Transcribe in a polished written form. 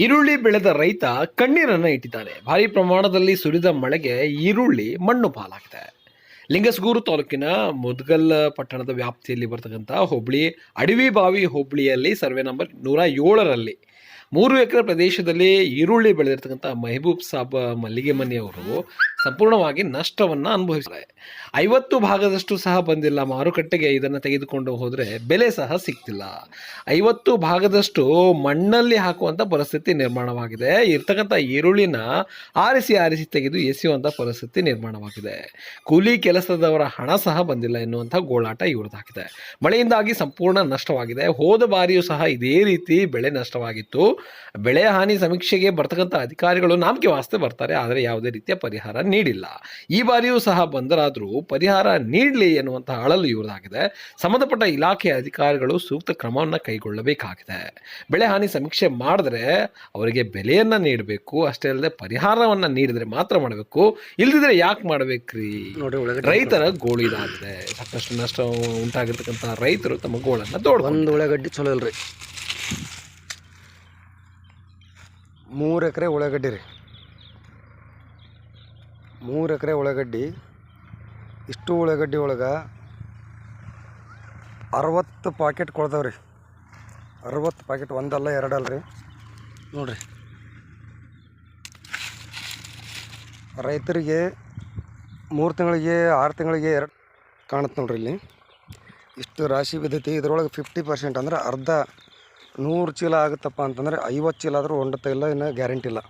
ಈರುಳ್ಳಿ ಬೆಳೆದ ರೈತ ಕಣ್ಣೀರನ್ನು ಇಟ್ಟಿದ್ದಾನೆ. ಭಾರಿ ಪ್ರಮಾಣದಲ್ಲಿ ಸುರಿದ ಮಳೆಗೆ ಈರುಳ್ಳಿ ಮಣ್ಣು ಪಾಲಾಗಿದೆ. ಲಿಂಗಸಗೂರು ತಾಲೂಕಿನ ಮುದಗಲ್ ಪಟ್ಟಣದ ವ್ಯಾಪ್ತಿಯಲ್ಲಿ ಬರ್ತಕ್ಕಂಥ ಹೋಬಳಿ ಅಡವಿಬಾವಿ ಹೋಬಳಿಯಲ್ಲಿ ಸರ್ವೆ ನಂಬರ್ 107ರಲ್ಲಿ 3 ಎಕರೆ ಪ್ರದೇಶದಲ್ಲಿ ಈರುಳ್ಳಿ ಬೆಳೆದಿರ್ತಕ್ಕಂಥ ಮೆಹಬೂಬ್ ಸಾಬ್ ಮಲ್ಲಿಗೆ ಮನೆಯವರು ಸಂಪೂರ್ಣವಾಗಿ ನಷ್ಟವನ್ನು ಅನುಭವಿಸಿದ್ದಾರೆ. 50 ಭಾಗದಷ್ಟು ಸಹ ಬಂದಿಲ್ಲ. ಮಾರುಕಟ್ಟೆಗೆ ಇದನ್ನು ತೆಗೆದುಕೊಂಡು ಹೋದರೆ ಬೆಲೆ ಸಹ ಸಿಗ್ತಿಲ್ಲ. 50 ಭಾಗದಷ್ಟು ಮಣ್ಣಲ್ಲಿ ಹಾಕುವಂಥ ಪರಿಸ್ಥಿತಿ ನಿರ್ಮಾಣವಾಗಿದೆ. ಇರ್ತಕ್ಕಂಥ ಈರುಳ್ಳಿನ ಆರಿಸಿ ತೆಗೆದು ಎಸೆಯುವಂಥ ಪರಿಸ್ಥಿತಿ ನಿರ್ಮಾಣವಾಗಿದೆ. ಕೂಲಿ ಕೆಲಸದವರ ಹಣ ಸಹ ಬಂದಿಲ್ಲ ಎನ್ನುವಂಥ ಗೋಳಾಟ ಇವ್ರದ್ದಾಗಿದೆ. ಮಳೆಯಿಂದಾಗಿ ಸಂಪೂರ್ಣ ನಷ್ಟವಾಗಿದೆ. ಹೋದ ಬಾರಿಯೂ ಸಹ ಇದೇ ರೀತಿ ಬೆಳೆ ನಷ್ಟವಾಗಿತ್ತು. ಬೆಳೆ ಹಾನಿ ಸಮೀಕ್ಷೆಗೆ ಬರ್ತಕ್ಕಂಥ ಅಧಿಕಾರಿಗಳು ನಾಮಕೆ ವಾಸ್ತೆ ಬರ್ತಾರೆ, ಆದರೆ ಯಾವುದೇ ರೀತಿಯ ಪರಿಹಾರ ನೀಡಿಲ್ಲ. ಈ ಬಾರಿಯೂ ಸಹ ಬಂದರಾದರೂ ಪರಿಹಾರ ನೀಡಲಿ ಎನ್ನುವಂತಹ ಅಳಲು ಇವ್ರದಾಗಿದೆ. ಸಂಬಂಧಪಟ್ಟ ಇಲಾಖೆಯ ಅಧಿಕಾರಿಗಳು ಸೂಕ್ತ ಕ್ರಮವನ್ನು ಕೈಗೊಳ್ಳಬೇಕಾಗಿದೆ. ಬೆಳೆ ಹಾನಿ ಸಮೀಕ್ಷೆ ಮಾಡಿದ್ರೆ ಅವರಿಗೆ ಬೆಲೆಯನ್ನು ನೀಡಬೇಕು, ಅಷ್ಟೇ ಅಲ್ಲದೆ ಪರಿಹಾರವನ್ನು ನೀಡಿದರೆ ಮಾತ್ರ ಮಾಡಬೇಕು. ಇಲ್ದಿದ್ರೆ ಯಾಕೆ ಮಾಡಬೇಕ್ರಿ? ರೈತರ ಗೋಳು ಇದಾಗಿದೆ. ಸಾಕಷ್ಟು ನಷ್ಟ ಉಂಟಾಗಿರ್ತಕ್ಕಂಥ ರೈತರು ತಮ್ಮ ಗೋಳನ್ನು ಒಂದು ಉಳ್ಳಾಗಡ್ಡಿ ಚಲೋ ಇಲ್ರಿ. 3 ಎಕರೆ ಉಳ್ಳಾಗಡ್ಡಿ ರೀ. 3 ಎಕರೆ ಉಳ್ಳಾಗಡ್ಡಿ. ಇಷ್ಟು ಉಳ್ಳಾಗಡ್ಡಿ ಒಳಗೆ 60 ಪ್ಯಾಕೆಟ್ ಕೊಳ್ತಾವ್ರಿ. 60 ಪ್ಯಾಕೆಟ್, ಒಂದಲ್ಲ ಎರಡಲ್ಲ ರೀ. ನೋಡಿರಿ, ರೈತರಿಗೆ 3 ತಿಂಗಳಿಗೆ 6 ತಿಂಗಳಿಗೆ ಎರಡು ಕಾಣುತ್ತೆ ನೋಡ್ರಿ. ಇಲ್ಲಿ ಇಷ್ಟು ರಾಶಿ ಬಿದ್ದೈತಿ. ಇದರೊಳಗೆ 50% ಅಂದ್ರೆ ಅರ್ಧ 100 ಚೀಲ ಆಗುತ್ತಪ್ಪ ಅಂತಂದರೆ 50 ಚೀಲ ಆದರೂ ಹೊಂಡುತ್ತಾ ಇಲ್ಲ, ಇನ್ನೂ ಗ್ಯಾರಂಟಿ ಇಲ್ಲ.